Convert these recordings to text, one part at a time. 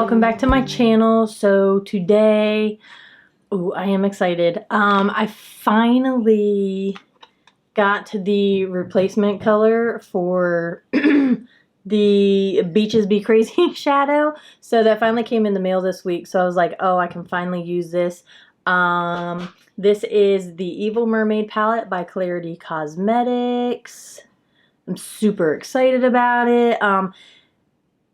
welcome back to my channel. So today, I am excited. I finally got the replacement color for the Beaches Be Crazy shadow. So that finally came in the mail this week. So I was like, oh, I can finally use this. This is the Evil Mermaid palette by Klarity Kosmetics. I'm super excited about it.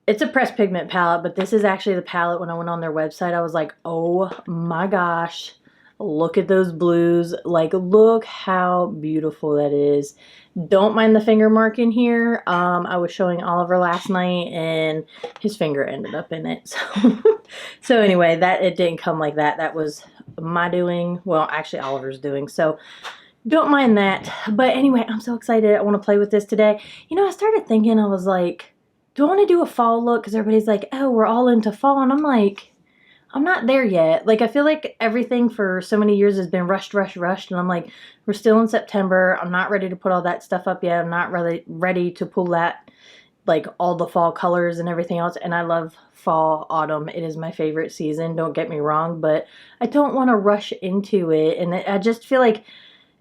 It's a pressed pigment palette, but this is actually the palette. When I went on their website, I was like, oh my gosh, look at those blues. Like, look how beautiful that is. Don't mind the finger mark in here. I was showing Oliver last night and his finger ended up in it. So anyway, it didn't come like that. That was my doing. Well, actually Oliver's doing. So don't mind that. But anyway, I'm so excited. I want to play with this today. You know, I started thinking, I was like, do I want to do a fall look? Because everybody's like, oh, we're all into fall. And I'm like, I'm not there yet. Like, I feel like everything for so many years has been rushed. And I'm like, we're still in September. I'm not ready to put all that stuff up yet. I'm not really ready to pull that, like, all the fall colors and everything else. And I love fall, autumn. It is my favorite season. Don't get me wrong. But I don't want to rush into it. And I just feel like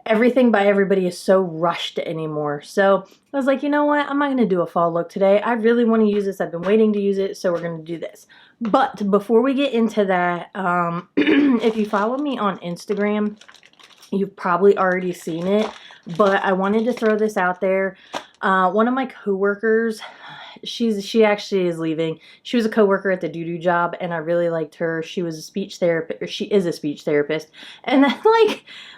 everything by everybody is so rushed anymore. So I was like, you know what? I'm not going to do a fall look today. I really want to use this. I've been waiting to use it, so we're going to do this. But before we get into that, if you follow me on Instagram, you've probably already seen it, but I wanted to throw this out there. One of my coworkers, she actually is leaving. She was a coworker at the doo-doo job, and I really liked her. She was a speech therapist, or she is a speech therapist. And then,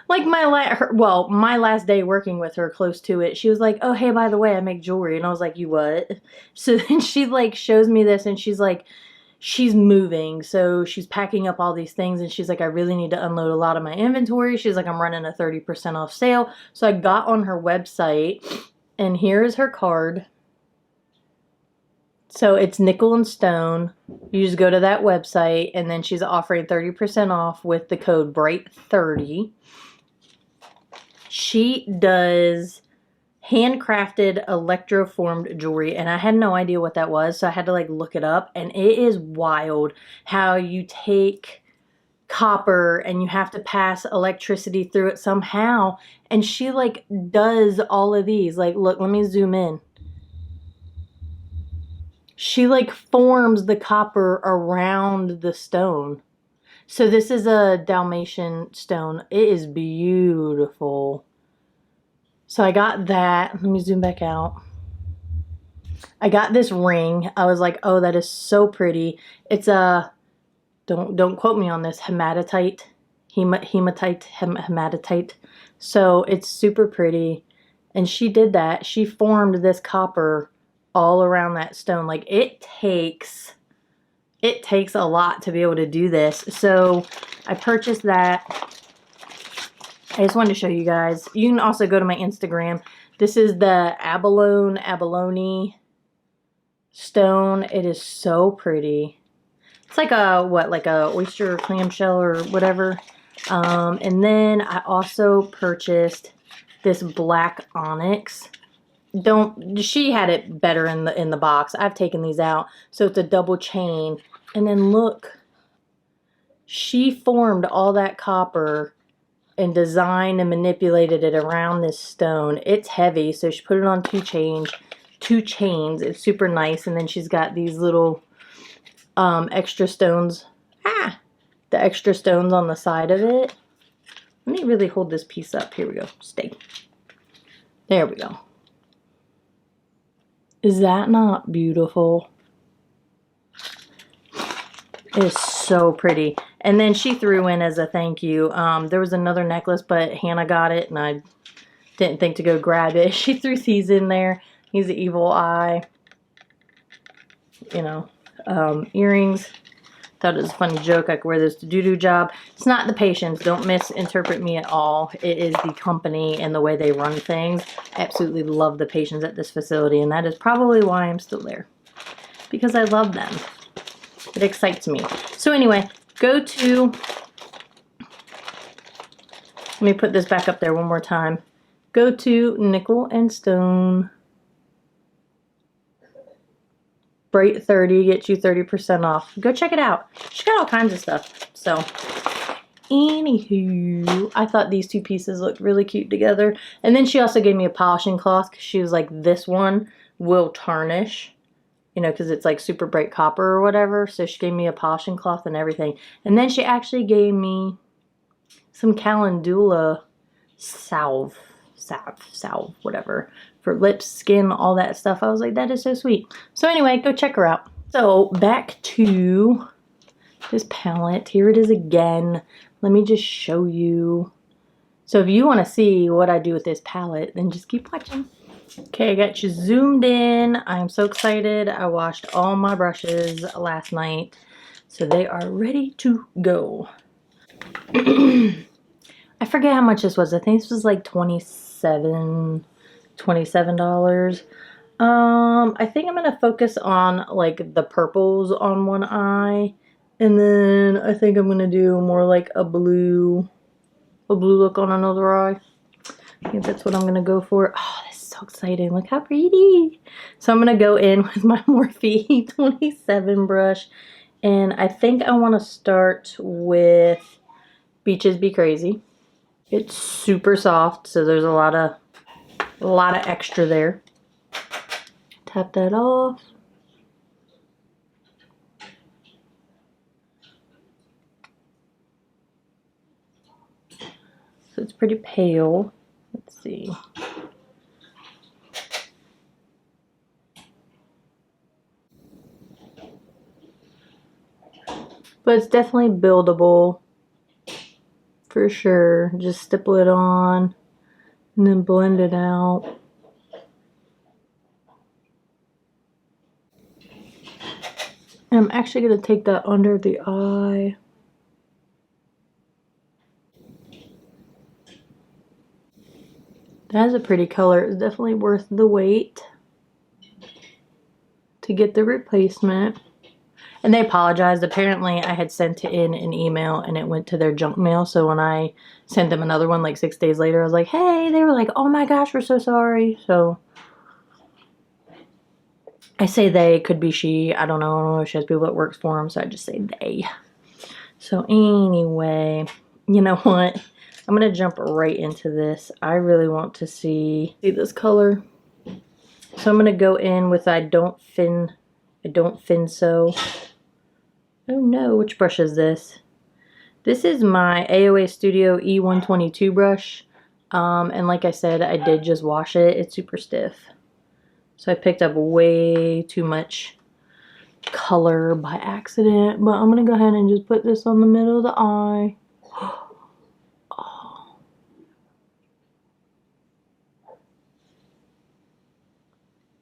like my last day working with her, close to it, she was like, oh, hey, by the way, I make jewelry. And I was like, you what? So then she, like, shows me this, and she's like, she's moving, so she's packing up all these things, and she's like, I really need to unload a lot of my inventory. She's like, I'm running a 30% off sale. So I got on her website, and here is her card. So it's nickel and stone. You just go to that website, and then she's offering 30% off with the code BRIGHT30. She does handcrafted electroformed jewelry, and I had no idea what that was, so I had to, like, look it up. And it is wild how you take copper and you have to pass electricity through it somehow, and she, like, does all of these. Like, look, let me zoom in. She, like, forms the copper around the stone. So this is a Dalmatian stone. It is beautiful. So I got that. Let me zoom back out. I got this ring. I was like, oh, that is so pretty. It's a, don't quote me on this, hematite. Hematite. So it's super pretty. And she did that. She formed this copper all around that stone. Like, it takes a lot to be able to do this. So I purchased that. I just wanted to show you guys. You can also go to my Instagram. This is the abalone stone. It is so pretty. It's like a, what, like a oyster or clamshell or whatever. And then I also purchased this black onyx. She had it better in the box. I've taken these out. So it's a double chain. And then look, she formed all that copper and designed and manipulated it around this stone. It's heavy, so she put it on two chains. It's super nice. And then she's got these little extra stones. The extra stones on the side of it. Let me really hold this piece up. Here we go. Stay. There we go. Is that not beautiful? It is so pretty. And then she threw in, as a thank you, there was another necklace, but Hannah got it, and I didn't think to go grab it. She threw these in there. He's the evil eye. You know, earrings. Thought it was a funny joke. I could wear this to doo-doo job. It's not the patients. Don't misinterpret me at all. It is the company and the way they run things. I absolutely love the patients at this facility, and that is probably why I'm still there. Because I love them. It excites me. So anyway, let me put this back up there one more time. Go to Nickel and Stone. Bright 30 gets you 30% off. Go check it out. She got all kinds of stuff. So, anywho, I thought these two pieces looked really cute together. And then she also gave me a polishing cloth because she was like, this one will tarnish, you know, because it's like super bright copper or whatever. So she gave me a polishing cloth and everything. And then she actually gave me some calendula salve, whatever, for lips, skin, all that stuff. I was like, that is so sweet. So anyway, go check her out. So back to this palette. Here it is again. Let me just show you. So if you want to see what I do with this palette, then just keep watching. Okay, I got you zoomed in. I'm so excited. I washed all my brushes last night, so they are ready to go. I forget how much this was. I think this was like $27. I think I'm gonna focus on like the purples on one eye, and then I think I'm gonna do more like a blue look on another eye. I think that's what I'm gonna go for. Oh, this is so exciting. Look how pretty. So I'm gonna go in with my Morphe 27 brush, and I think I want to start with Beaches Be Crazy. It's super soft, so there's a lot of extra there. Tap that off. So it's pretty pale. Let's see. But it's definitely buildable. For sure. Just stipple it on and then blend it out. And I'm actually going to take that under the eye. That is a pretty color. It's definitely worth the wait to get the replacement. And they apologized. Apparently, I had sent in an email and it went to their junk mail. So when I sent them another one like 6 days later, I was like, hey, they were like, oh my gosh, we're so sorry. So I say they, could be she. I don't know if she has people that works for them. So I just say they. So anyway, you know what? I'm going to jump right into this. I really want to see this color. So I'm going to go in with I don't fin so. Oh no, which brush is this? This is my AOA Studio E122 brush. And like I said, I did just wash it. It's super stiff. So I picked up way too much color by accident. But I'm going to go ahead and just put this on the middle of the eye. Oh.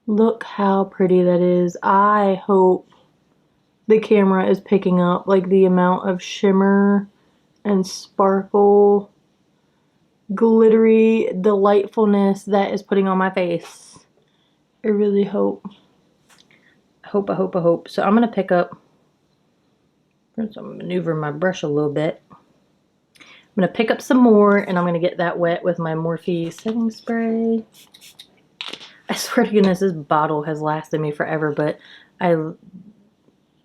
Look how pretty that is. I hope the camera is picking up like the amount of shimmer and sparkle, glittery delightfulness that is putting on my face. I really hope. I hope. So I'm going to pick up, I'm going to maneuver my brush a little bit. I'm going to pick up some more and I'm going to get that wet with my Morphe setting spray. I swear to goodness, this bottle has lasted me forever, but I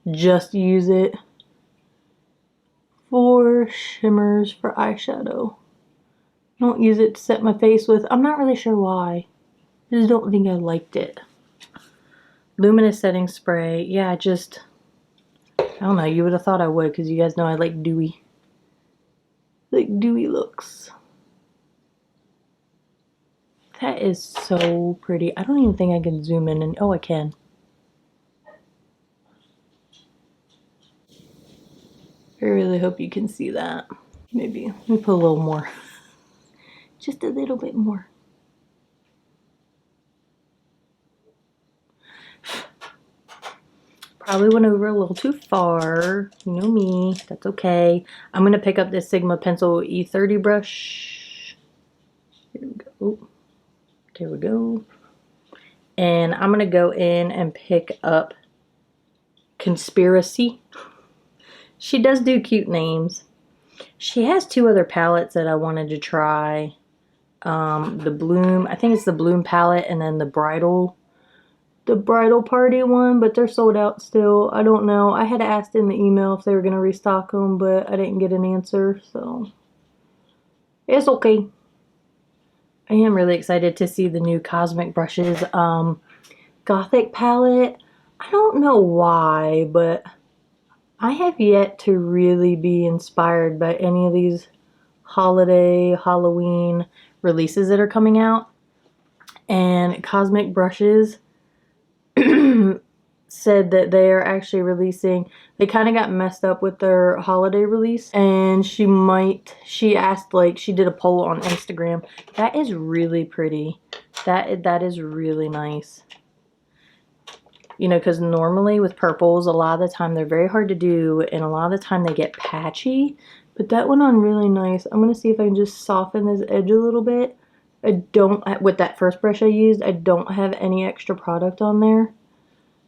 just use it for shimmers for eyeshadow. I don't use it to set my face with. I'm not really sure why. I just don't think I liked it. Luminous setting spray. Yeah, I don't know. You would have thought I would because you guys know I like dewy looks. That is so pretty. I don't even think I can zoom in and, oh, I can. I really hope you can see that. Maybe. Let me put a little more. Just a little bit more. Probably went over a little too far. You know me. That's okay. I'm going to pick up this Sigma Pencil E30 brush. Here we go. There we go. And I'm going to go in and pick up Conspiracy. She does do cute names. She has two other palettes that I wanted to try. The Bloom, I think it's the Bloom palette, and then the Bridal the bridal party one, but they're sold out still. I don't know. I had asked in the email if they were going to restock them, but I didn't get an answer, so it's okay. I am really excited to see the new Cosmic Brushes Gothic palette. I don't know why, but I have yet to really be inspired by any of these holiday, Halloween releases that are coming out. And Cosmic Brushes said that they are actually releasing, they kind of got messed up with their holiday release, and she asked, like, she did a poll on Instagram. That is really pretty. That is really nice. You know, because normally with purples, a lot of the time they're very hard to do, and a lot of the time they get patchy. But that went on really nice. I'm going to see if I can just soften this edge a little bit. I don't, with that first brush I used, I don't have any extra product on there.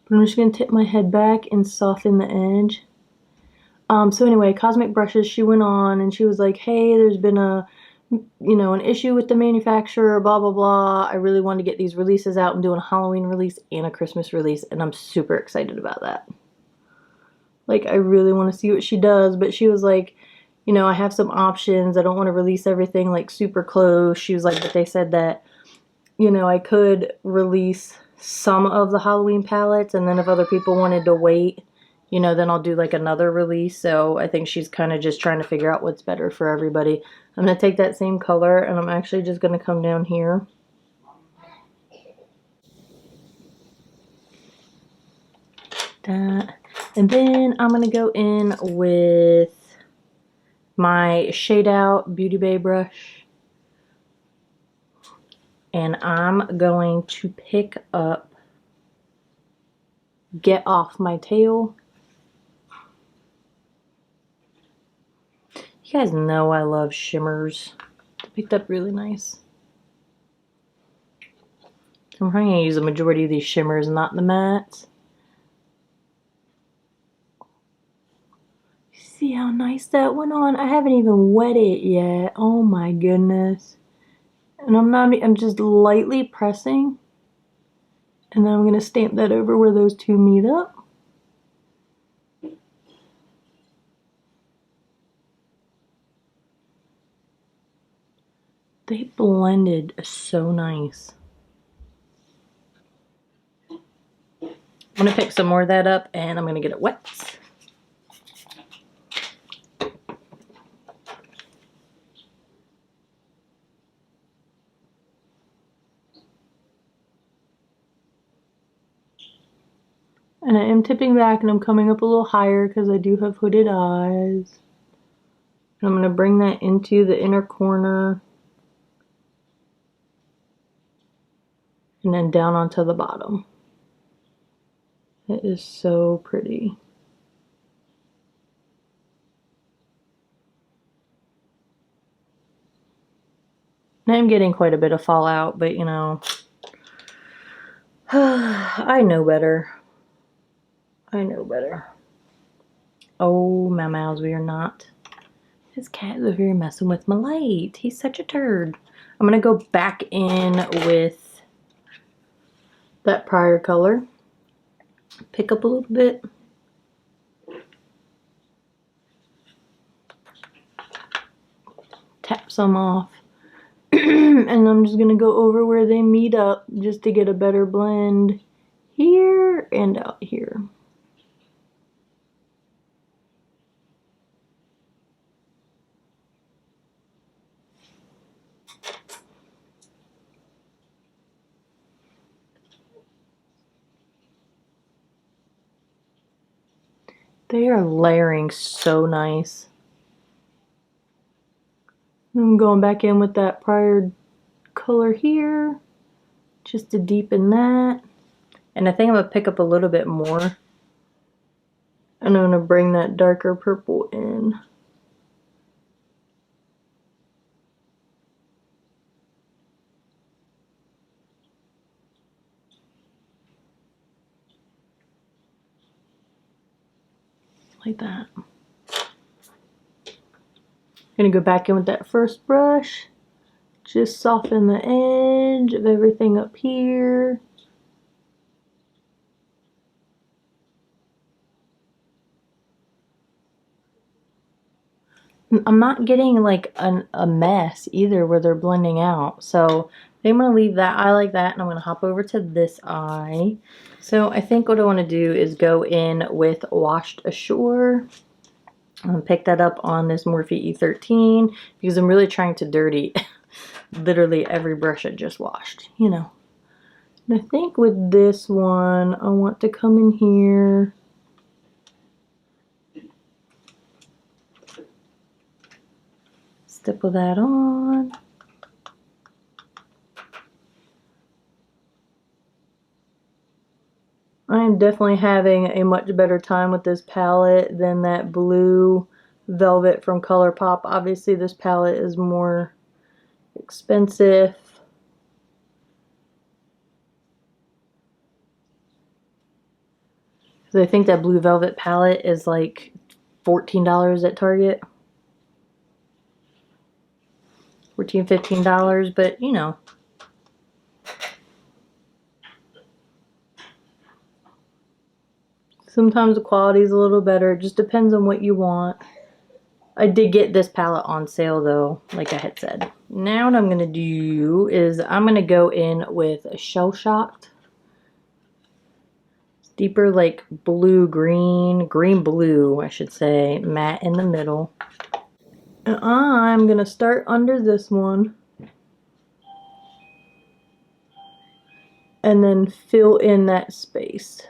But I'm just going to tip my head back and soften the edge. So anyway, Cosmic Brushes, she went on and she was like, hey, there's been an issue with the manufacturer, blah, blah, blah. I really wanted to get these releases out. I'm doing a Halloween release and a Christmas release, and I'm super excited about that. Like, I really want to see what she does, but she was like, you know, I have some options. I don't want to release everything, like, super close. She was like, but they said that, you know, I could release some of the Halloween palettes, and then if other people wanted to wait, you know, then I'll do like another release. So I think she's kind of just trying to figure out what's better for everybody. I'm going to take that same color, and I'm actually just going to come down here. That. And then I'm going to go in with my Shade Out Beauty Bay brush. And I'm going to pick up Get Off My Tail. You guys know I love shimmers. I picked up really nice. I'm probably going to use the majority of these shimmers, not the mattes. See how nice that went on? I haven't even wet it yet. Oh my goodness. And I'm just lightly pressing. And then I'm going to stamp that over where those two meet up. They blended so nice. I'm going to pick some more of that up, and I'm going to get it wet. And I am tipping back, and I'm coming up a little higher because I do have hooded eyes. And I'm going to bring that into the inner corner. And then down onto the bottom. It is so pretty. And I'm getting quite a bit of fallout, but you know, I know better. I know better. Oh, my mouse, we are not. This cat is over here messing with my light. He's such a turd. I'm going to go back in with that prior color. Pick up a little bit. Tap some off. And I'm just going to go over where they meet up just to get a better blend here and out here. They are layering so nice. I'm going back in with that prior color here, just to deepen that. And I think I'm going to pick up a little bit more. And I'm going to bring that darker purple in. Like that. I'm going to go back in with that first brush. Just soften the edge of everything up here. I'm not getting like a mess either where they're blending out. So I'm going to leave that eye like that, and I'm going to hop over to this eye. So I think what I want to do is go in with Washed Ashore. I'm going to pick that up on this Morphe E13 because I'm really trying to dirty literally every brush I just washed, you know. And I think with this one, I want to come in here. Stipple that on. I am definitely having a much better time with this palette than that blue velvet from ColourPop. Obviously, this palette is more expensive. Because I think that blue velvet palette is like $14 at Target. $14, $15, but you know. Sometimes the quality is a little better. It just depends on what you want. I did get this palette on sale though, like I had said. Now what I'm going to do is I'm going to go in with Shell Shocked. Deeper like blue, green blue, I should say, matte in the middle. And I'm going to start under this one. And then fill in that space.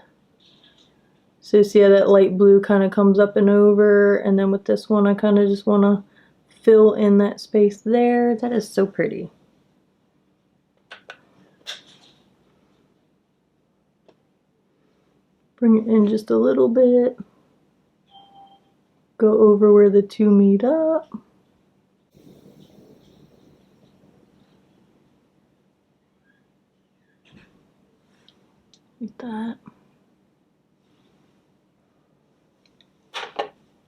So you see how that light blue kind of comes up and over, and then with this one I kind of just want to fill in that space there. That is so pretty. Bring it in just a little bit. Go over where the two meet up. Like that.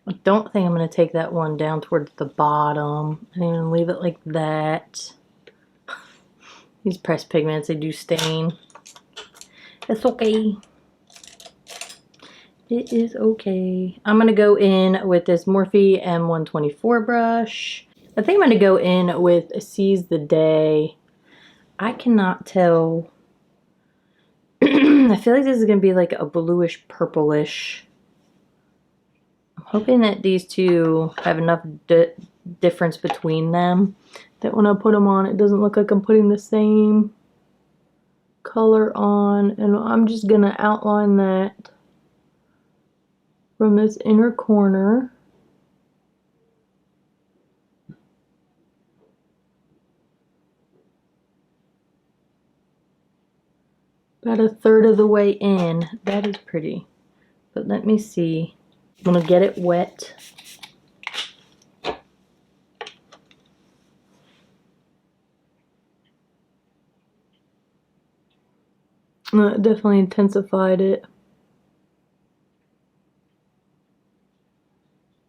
I don't think I'm going to take that one down towards the bottom. I'm going to leave it like that. These pressed pigments, they do stain. It's okay. It is okay. I'm going to go in with this Morphe M124 brush. I think I'm going to go in with Seize the Day. I cannot tell. I feel like this is going to be like a bluish purplish. I'm hoping that these two have enough difference between them that when I put them on, it doesn't look like I'm putting the same color on. And I'm just going to outline that from this inner corner. About a third of the way in. That is pretty. But let me see. I'm going to get it wet. It definitely intensified it.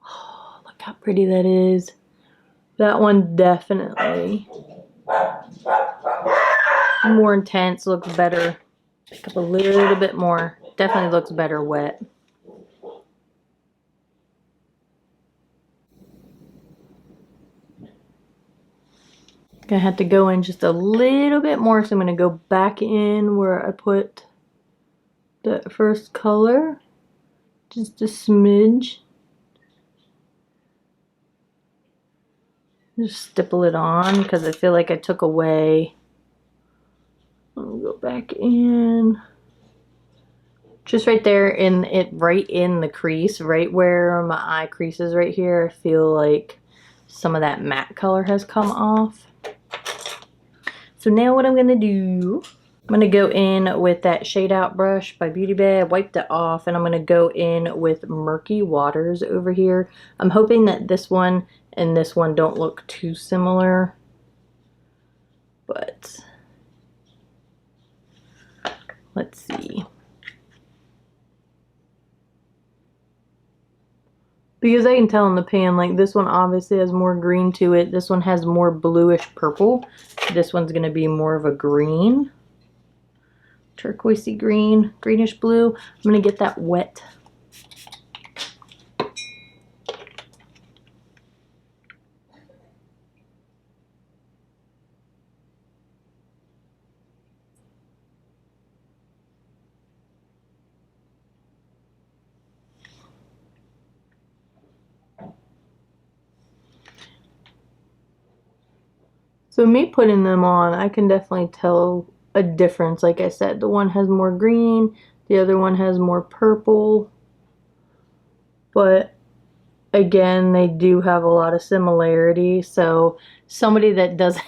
Oh, look how pretty that is. That one definitely more intense, looks better. Pick up a little bit more. Definitely looks better wet. I had to go in just a little bit more, so I'm going to go back in where I put the first color. Just a smidge. Just stipple it on because I feel like I took away. I'll go back in. Just right there in it, right in the crease, right where my eye crease is right here. I feel like some of that matte color has come off. So now what I'm going to do, I'm going to go in with that Shade Out brush by Beauty Bay. I wiped it off, and I'm going to go in with Murky Waters over here. I'm hoping that this one and this one don't look too similar, but let's see. Because I can tell in the pan, like this one obviously has more green to it. This one has more bluish purple. This one's going to be more of a green. Turquoisey green, greenish blue. I'm going to get that wet. So me putting them on, I can definitely tell a difference. Like I said, the one has more green, the other one has more purple. But again, they do have a lot of similarity. So somebody that doesn't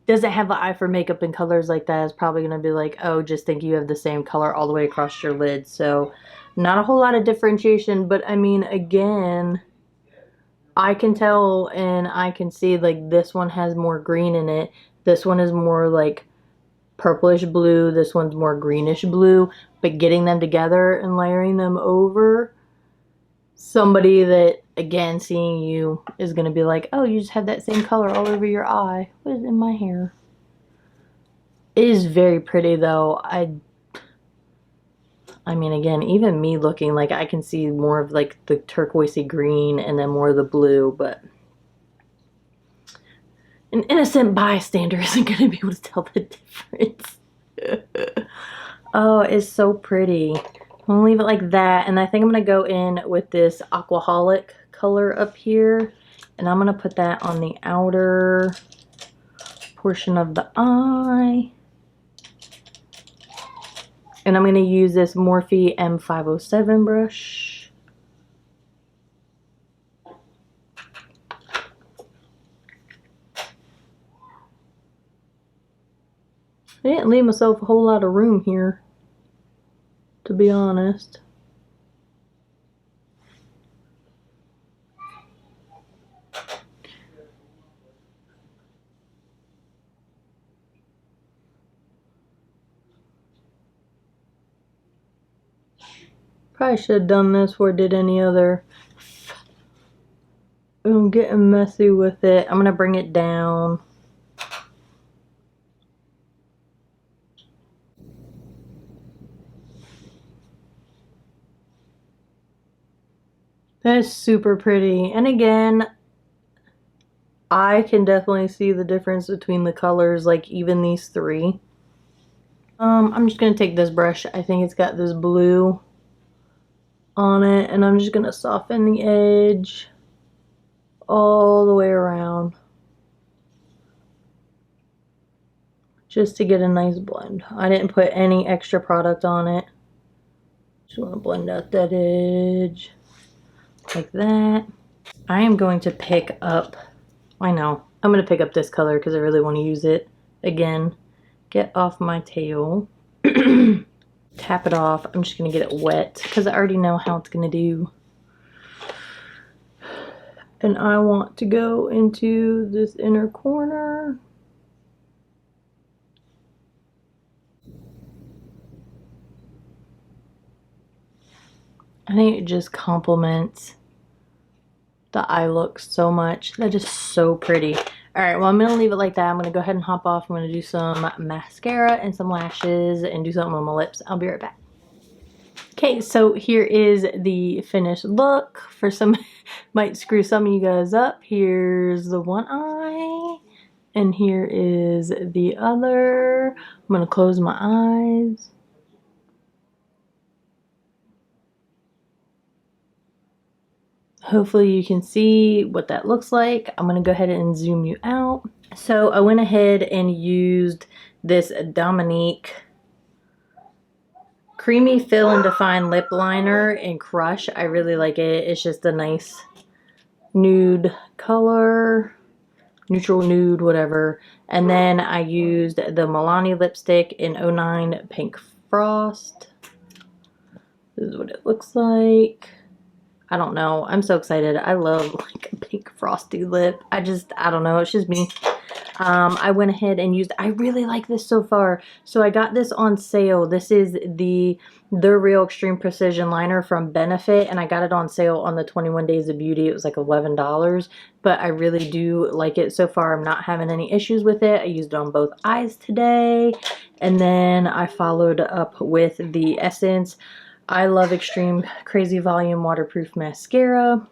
have an eye for makeup and colors like that is probably going to be like, oh, just think you have the same color all the way across your lid. So not a whole lot of differentiation, but I mean, again, I can tell and I can see like this one has more green in it. This one is more like purplish blue. This one's more greenish blue. But getting them together and layering them over, somebody that, again, seeing you is going to be like, oh, you just have that same color all over your eye. What is in my hair? It is very pretty though. I mean, again, even me looking, like I can see more of like the turquoisey green and then more of the blue, but an innocent bystander isn't going to be able to tell the difference. Oh, it's so pretty. I'm going to leave it like that, and I think I'm going to go in with this Aquaholic color up here, and I'm going to put that on the outer portion of the eye. And I'm going to use this Morphe M507 brush. I didn't leave myself a whole lot of room here, to be honest. Probably should have done this before I did any other. I'm getting messy with it. I'm going to bring it down. That's super pretty. And again, I can definitely see the difference between the colors, like even these three. I'm just going to take this brush. I think it's got this blue on it, and I'm just going to soften the edge all the way around just to get a nice blend. I didn't put any extra product on it. Just want to blend out that edge like that. I am going to pick up, I know, I'm going to pick up this color because I really want to use it again. Get off my tail. Tap it off. I'm just going to get it wet because I already know how it's going to do. And I want to go into this inner corner. I think it just complements the eye look so much. That is so pretty. Alright, well, I'm going to leave it like that. I'm going to go ahead and hop off. I'm going to do some mascara and some lashes and do something on my lips. I'll be right back. Okay, so here is the finished look. For some, might screw some of you guys up. Here's the one eye, and here is the other. I'm going to close my eyes. Hopefully you can see what that looks like. I'm going to go ahead and zoom you out. So I went ahead and used this Dominique Creamy Fill and Define Lip Liner in Crush. I really like it. It's just a nice nude color, neutral nude, whatever. And then I used the Milani lipstick in 09 Pink Frost. This is what it looks like. I don't know. I'm so excited. I love like a pink frosty lip. I don't know. It's just me. I went ahead and used, I really like this so far. So I got this on sale. This is the Real Extreme Precision Liner from Benefit, and I got it on sale on the 21 Days of Beauty. It was like $11, but I really do like it so far. I'm not having any issues with it. I used it on both eyes today, and then I followed up with the Essence I Love Extreme Crazy Volume Waterproof Mascara.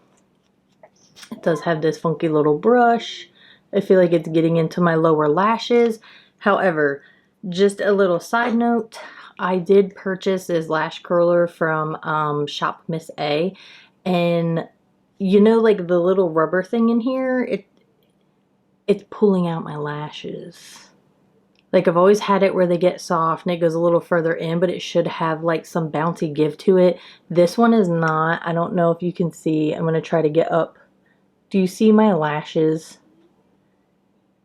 It does have this funky little brush. I feel like it's getting into my lower lashes. However, just a little side note, I did purchase this lash curler from Shop Miss A, and you know, like the little rubber thing in here, it's pulling out my lashes. Like, I've always had it where they get soft and it goes a little further in, but it should have like some bouncy give to it. This one is not. I don't know if you can see. I'm going to try to get up. Do you see my lashes?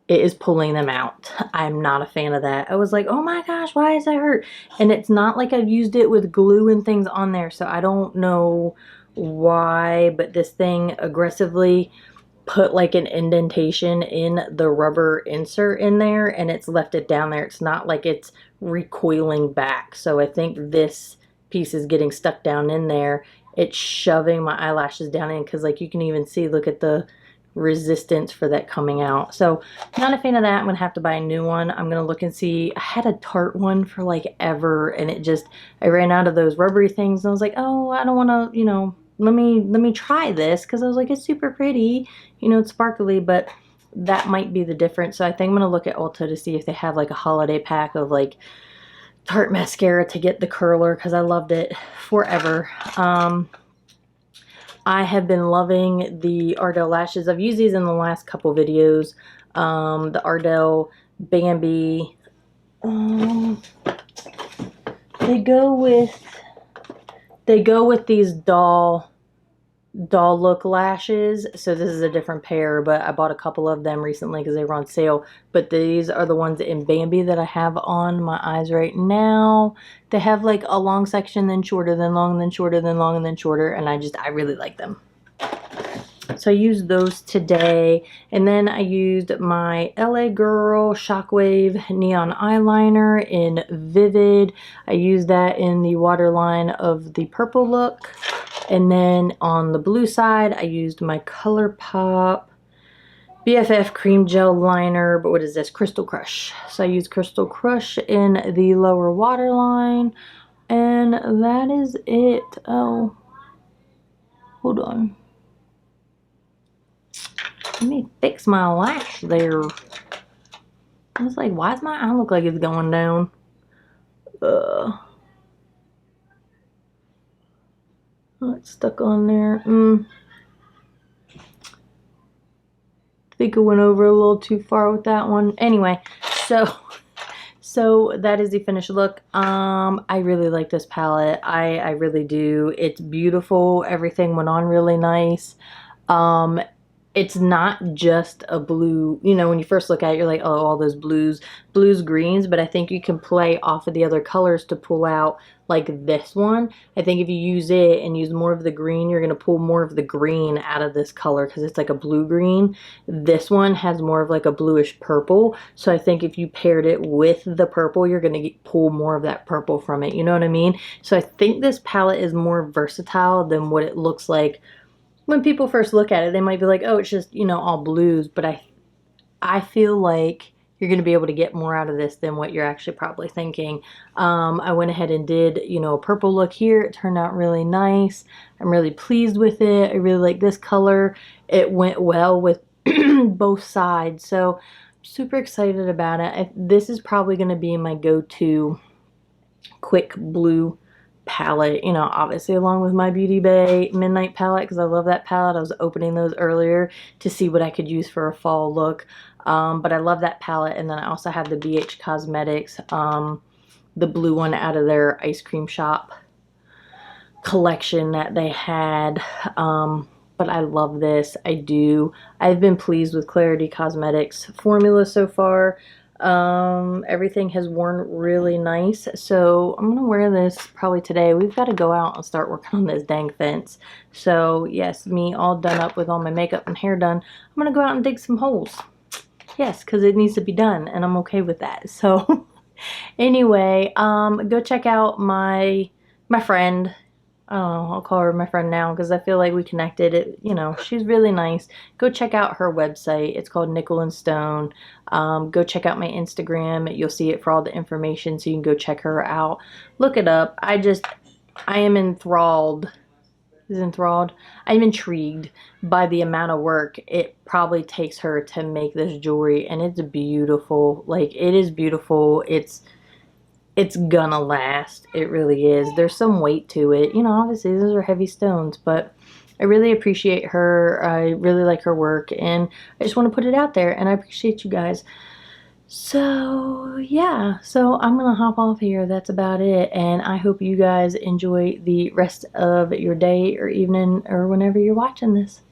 It is pulling them out. I'm not a fan of that. I was like, oh my gosh, why does that hurt? And it's not like I've used it with glue and things on there, so I don't know why, but this thing aggressively put like an indentation in the rubber insert in there, and it's left it down there. It's not like it's recoiling back. So I think this piece is getting stuck down in there. It's shoving my eyelashes down in, because like you can even see, look at the resistance for that coming out. So not a fan of that. I'm gonna have to buy a new one. I'm gonna look and see. I had a Tarte one for like ever, and it just, I ran out of those rubbery things, and I was like, oh, I don't want to, you know, let me try this, because I was like, it's super pretty, you know, it's sparkly, but that might be the difference. So I think I'm gonna look at Ulta to see if they have like a holiday pack of like Tarte mascara to get the curler, because I loved it forever. I have been loving the Ardell lashes. I've used these in the last couple videos. The Ardell Bambi. They go with these doll look lashes. So this is a different pair, but I bought a couple of them recently because they were on sale. But these are the ones in Bambi that I have on my eyes right now. They have like a long section, then shorter, then long, then shorter, then long, and then shorter, and I really like them. So I used those today, and then I used my LA Girl Shockwave Neon Eyeliner in Vivid. I used that in the waterline of the purple look. And then on the blue side, I used my ColourPop BFF Cream Gel Liner, but what is this? Crystal Crush. So I used Crystal Crush in the lower waterline, and that is it. Oh, hold on. Let me fix my lash there. I was like, why does my eye look like it's going down? Oh, it's stuck on there. I think I went over a little too far with that one. Anyway, so that is the finished look. I really like this palette. I really do. It's beautiful. Everything went on really nice. It's not just a blue, you know, when you first look at it, you're like, oh, all those blues, greens, but I think you can play off of the other colors to pull out like this one. I think if you use it and use more of the green, you're going to pull more of the green out of this color, because it's like a blue-green. This one has more of like a bluish purple, so I think if you paired it with the purple, you're going to pull more of that purple from it, you know what I mean? So I think this palette is more versatile than what it looks like. When people first look at it, they might be like, oh, it's just, you know, all blues. But I feel like you're going to be able to get more out of this than what you're actually probably thinking. I went ahead and did, you know, a purple look here. It turned out really nice. I'm really pleased with it. I really like this color. It went well with both sides. So I'm super excited about it. This is probably going to be my go-to quick blue palette, you know, obviously along with my Beauty Bay Midnight palette, because I love that palette. I was opening those earlier to see what I could use for a fall look, but I love that palette. And then I also have the BH Cosmetics, the blue one out of their ice cream shop collection that they had, but I love this. I do. I've been pleased with Klarity Kosmetics formula so far. Everything has worn really nice, so I'm gonna wear this probably today. We've got to go out and start working on this dang fence. So yes, me all done up with all my makeup and hair done, I'm gonna go out and dig some holes. Yes, because it needs to be done, and I'm okay with that. So anyway, go check out my friend. I don't know, I'll call her my friend now because I feel like we connected. You know, she's really nice. Go check out her website. It's called Nickel and Stone. Go check out my Instagram. You'll see it for all the information, so you can go check her out. Look it up. I am enthralled. I'm intrigued by the amount of work it probably takes her to make this jewelry, and it's beautiful. Like, it is beautiful. It's gonna last. It really is. There's some weight to it. You know, obviously those are heavy stones, but I really appreciate her. I really like her work, and I just want to put it out there, and I appreciate you guys. So yeah, so I'm gonna hop off here. That's about it, and I hope you guys enjoy the rest of your day or evening or whenever you're watching this.